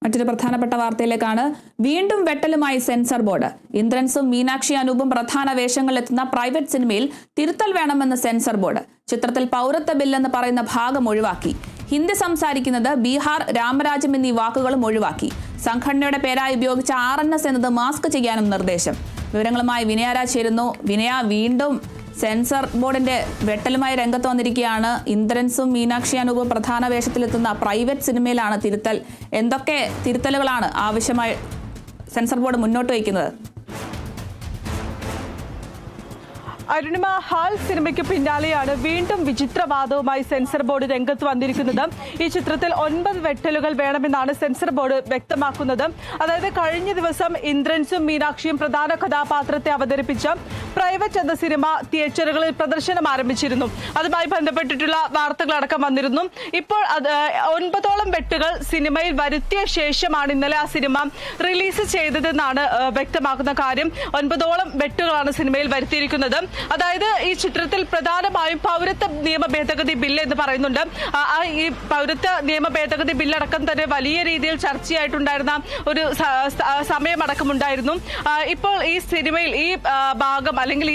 മറ്റൊരു പ്രധാനപ്പെട്ട വാർത്തയിലേക്കാണ്. വീണ്ടും വെട്ടലുമായി സെൻസർ ബോർഡ്. ഇന്ദ്രൻസും മീനാക്ഷി അനൂപും പ്രധാന വേഷങ്ങളിലെത്തുന്ന പ്രൈവറ്റ് സിനിമയിൽ തിരുത്തൽ വേണമെന്ന് സെൻസർ ബോർഡ്. ചിത്രത്തിൽ പൗരത്വ ബില്ലെന്ന് പറയുന്ന ഭാഗം ഒഴിവാക്കി. ഹിന്ദി സംസാരിക്കുന്നത് ബീഹാർ, രാമരാജ്യം എന്നീ വാക്കുകളും ഒഴിവാക്കി. സംഘടനയുടെ പേരായി ഉപയോഗിച്ച RNS എന്നത് മാസ്ക് ചെയ്യാനും നിർദ്ദേശം. വിവരങ്ങളുമായി വിനയരാജ് ചേരുന്നു. വിനയ, വീണ്ടും സെൻസർ ബോർഡിന്റെ വെട്ടലുമായി രംഗത്ത് വന്നിരിക്കുകയാണ്. ഇന്ദ്രൻസും മീനാക്ഷി അനൂപും പ്രധാന വേഷത്തിലെത്തുന്ന പ്രൈവറ്റ് സിനിമയിലാണ് തിരുത്തൽ. എന്തൊക്കെ തിരുത്തലുകളാണ് ആവശ്യമായി സെൻസർ ബോർഡ് മുന്നോട്ട് വയ്ക്കുന്നത്? അരുണിമ, ഹാൽ സിനിമയ്ക്ക് പിന്നാലെയാണ് വീണ്ടും വിചിത്രവാദവുമായി സെൻസർ ബോർഡ് രംഗത്ത് വന്നിരിക്കുന്നത്. ഈ ചിത്രത്തിൽ 9 വെട്ടലുകൾ വേണമെന്നാണ് സെൻസർ ബോർഡ് വ്യക്തമാക്കുന്നത്. അതായത് കഴിഞ്ഞ ദിവസം ഇന്ദ്രൻസും മീനാക്ഷിയും പ്രധാന കഥാപാത്രത്തെ അവതരിപ്പിച്ച പ്രൈവറ്റ് എന്ന സിനിമ തിയേറ്ററുകളിൽ പ്രദർശനം ആരംഭിച്ചിരുന്നു. അതുമായി ബന്ധപ്പെട്ടിട്ടുള്ള വാർത്തകളടക്കം വന്നിരുന്നു. ഇപ്പോൾ 9ഓളം വെട്ടുകൾ സിനിമയിൽ വരുത്തിയ ശേഷമാണ് ഇന്നലെ ആ സിനിമ റിലീസ് ചെയ്തതെന്നാണ് വ്യക്തമാക്കുന്ന കാര്യം. 9ഓളം വെട്ടുകളാണ് സിനിമയിൽ വരുത്തിയിരിക്കുന്നത്. അതായത് ഈ ചിത്രത്തിൽ പ്രധാനമായും പൗരത്വ നിയമ ഭേദഗതി ബില്ല് എന്ന് പറയുന്നുണ്ട്. ഈ പൗരത്വ നിയമ ഭേദഗതി ബില്ലടക്കം തന്നെ വലിയ രീതിയിൽ ചർച്ചയായിട്ടുണ്ടായിരുന്ന ഒരു സമയമടക്കമുണ്ടായിരുന്നു. ഇപ്പോൾ ഈ സിനിമയിൽ ഈ ഭാഗം അല്ലെങ്കിൽ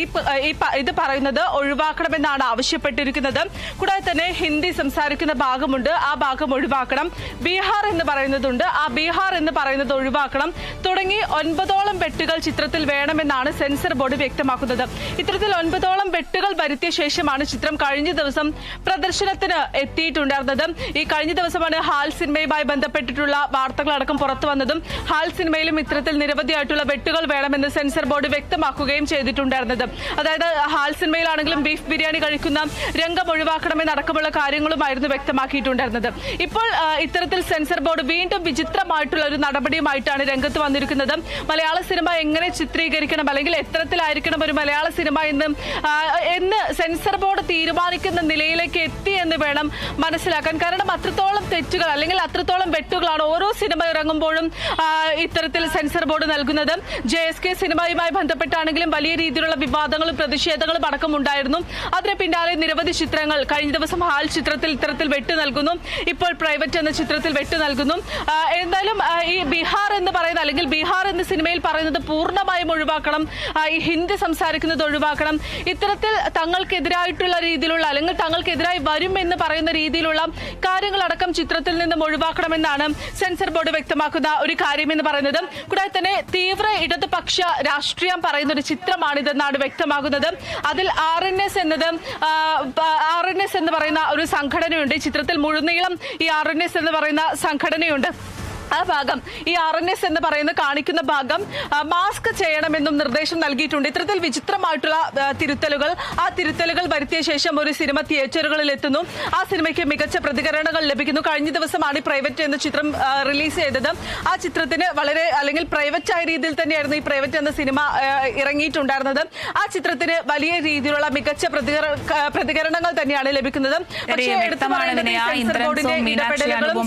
ഇത് പറയുന്നത് ഒഴിവാക്കണമെന്നാണ് ആവശ്യപ്പെട്ടിരിക്കുന്നത്. കൂടാതെ തന്നെ ഹിന്ദി സംസാരിക്കുന്ന ഭാഗമുണ്ട്, ആ ഭാഗം ഒഴിവാക്കണം. ബീഹാർ എന്ന് പറയുന്നതുണ്ട്, ആ ബീഹാർ എന്ന് പറയുന്നത് ഒഴിവാക്കണം. തുടങ്ങി 9ഓളം വെട്ടുകൾ ചിത്രത്തിൽ വേണമെന്നാണ് സെൻസർ ബോർഡ് വ്യക്തമാക്കുന്നത്. ഇത്തരത്തിൽ 9ഓളം വെട്ടുകൾ വരുത്തിയ ശേഷമാണ് ചിത്രം കഴിഞ്ഞ ദിവസം പ്രദർശനത്തിന് എത്തിയിട്ടുണ്ടായിരുന്നത്. ഈ കഴിഞ്ഞ ദിവസമാണ് ഹാൽ സിനിമയുമായി ബന്ധപ്പെട്ടിട്ടുള്ള വാർത്തകളടക്കം പുറത്തു വന്നതും ഹാൽ സിനിമയിലും ഇത്തരത്തിൽ നിരവധിയായിട്ടുള്ള വെട്ടുകൾ വേണമെന്ന് സെൻസർ ബോർഡ് വ്യക്തമാക്കുകയും ചെയ്തിട്ടുണ്ടായിരുന്നത്. അതായത് ഹാൽ സിനിമയിലാണെങ്കിലും ബീഫ് ബിരിയാണി കഴിക്കുന്ന രംഗം ഒഴിവാക്കണമെന്നടക്കമുള്ള കാര്യങ്ങളുമായിരുന്നു വ്യക്തമാക്കിയിട്ടുണ്ടായിരുന്നത്. ഇപ്പോൾ ഇത്തരത്തിൽ സെൻസർ ബോർഡ് വീണ്ടും വിചിത്രമായിട്ടുള്ള ഒരു നടപടിയുമായിട്ടാണ് രംഗത്ത് വന്നിരിക്കുന്നത്. മലയാള സിനിമ എങ്ങനെ ചിത്രീകരിക്കണം അല്ലെങ്കിൽ എത്തരത്തിലായിരിക്കണം ഒരു മലയാള സിനിമ എന്ന് സെൻസർ ബോർഡ് തീരുമാനിക്കുന്ന നിലയിലേക്ക് എത്തി എന്ന് വേണം മനസ്സിലാക്കാൻ. കാരണം അത്രത്തോളം തെറ്റുകൾ അല്ലെങ്കിൽ അത്രത്തോളം വെട്ടുകളാണ് ഓരോ സിനിമ ഇറങ്ങുമ്പോഴും ഇത്തരത്തിൽ സെൻസർ ബോർഡ് നൽകുന്നത്. JSK സിനിമയുമായി ബന്ധപ്പെട്ടാണെങ്കിലും വലിയ രീതിയിലുള്ള വിവാദങ്ങളും പ്രതിഷേധങ്ങളും അടക്കം ഉണ്ടായിരുന്നു. അതിന് പിന്നാലെ നിരവധി ചിത്രങ്ങൾ കഴിഞ്ഞ ദിവസം ഹാൽ ചിത്രത്തിൽ ഇത്തരത്തിൽ വെട്ട് നൽകുന്നു. ഇപ്പോൾ പ്രൈവറ്റ് എന്ന ചിത്രത്തിൽ വെട്ട് നൽകുന്നു. എന്തായാലും ഈ ബീഹാർ എന്ന് പറയുന്ന അല്ലെങ്കിൽ ബീഹാർ എന്ന സിനിമയിൽ പറയുന്നത് പൂർണ്ണമായും ഒഴിവാക്കണം, ഈ ഹിന്ദി സംസാരിക്കുന്നത് ഒഴിവാക്കണം. ഇത്തരത്തിൽ തങ്ങൾക്കെതിരായിട്ടുള്ള രീതിയിലുള്ള അല്ലെങ്കിൽ തങ്ങൾക്കെതിരായി വരും എന്ന് പറയുന്ന രീതിയിലുള്ള കാര്യങ്ങളടക്കം ചിത്രത്തിൽ നിന്നും ഒഴിവാക്കണമെന്നാണ് സെൻസർ ബോർഡ് വ്യക്തമാക്കുന്ന ഒരു കാര്യമെന്ന് പറയുന്നത്. കൂടാതെ തന്നെ തീവ്ര ഇടതുപക്ഷ രാഷ്ട്രീയം പറയുന്ന ഒരു ചിത്രമാണിതെന്നാണ് വ്യക്തമാകുന്നത്. അതിൽ RNS എന്ന് പറയുന്ന ഒരു സംഘടനയുണ്ട്. ഈ ചിത്രത്തിൽ മുഴുനീളം ഈ RNS എന്ന് പറയുന്ന സംഘടനയുണ്ട്. ആ ഭാഗം ഈ RNS എന്ന് പറയുന്ന കാണിക്കുന്ന ഭാഗം മാസ്ക് ചെയ്യണമെന്നും നിർദ്ദേശം നൽകിയിട്ടുണ്ട്. ഇത്തരത്തിൽ വിചിത്രമായിട്ടുള്ള തിരുത്തലുകൾ വരുത്തിയ ശേഷം ഒരു സിനിമ തിയേറ്ററുകളിൽ എത്തുന്നു. ആ സിനിമയ്ക്ക് മികച്ച പ്രതികരണങ്ങൾ ലഭിക്കുന്നു. കഴിഞ്ഞ ദിവസമാണ് പ്രൈവറ്റ് എന്ന ചിത്രം റിലീസ് ചെയ്തത്. ആ ചിത്രത്തിന് വളരെ അല്ലെങ്കിൽ പ്രൈവറ്റ് ആയ രീതിയിൽ തന്നെയായിരുന്നു ഈ പ്രൈവറ്റ് എന്ന സിനിമ ഇറങ്ങിയിട്ടുണ്ടായിരുന്നത്. ആ ചിത്രത്തിന് വലിയ രീതിയിലുള്ള മികച്ച പ്രതികരണങ്ങൾ തന്നെയാണ് ലഭിക്കുന്നത്.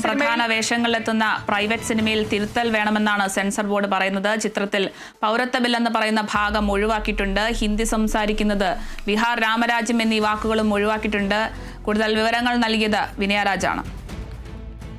പ്രധാന വേഷങ്ങളിലെത്തുന്ന പ്രൈവറ്റ് സിനിമയിൽ തിരുത്തൽ വേണമെന്നാണ് സെൻസർ ബോർഡ് പറയുന്നത്. ചിത്രത്തിൽ പൗരത്വ ബിൽ എന്ന് പറയുന്ന ഭാഗം ഒഴിവാക്കിയിട്ടുണ്ട്. ഹിന്ദി സംസാരിക്കുന്നത് ബീഹാർ, രാമരാജ്യം എന്നീ വാക്കുകളും ഒഴിവാക്കിയിട്ടുണ്ട്. കൂടുതൽ വിവരങ്ങൾ നൽകിയത് വിനയരാജാണ്.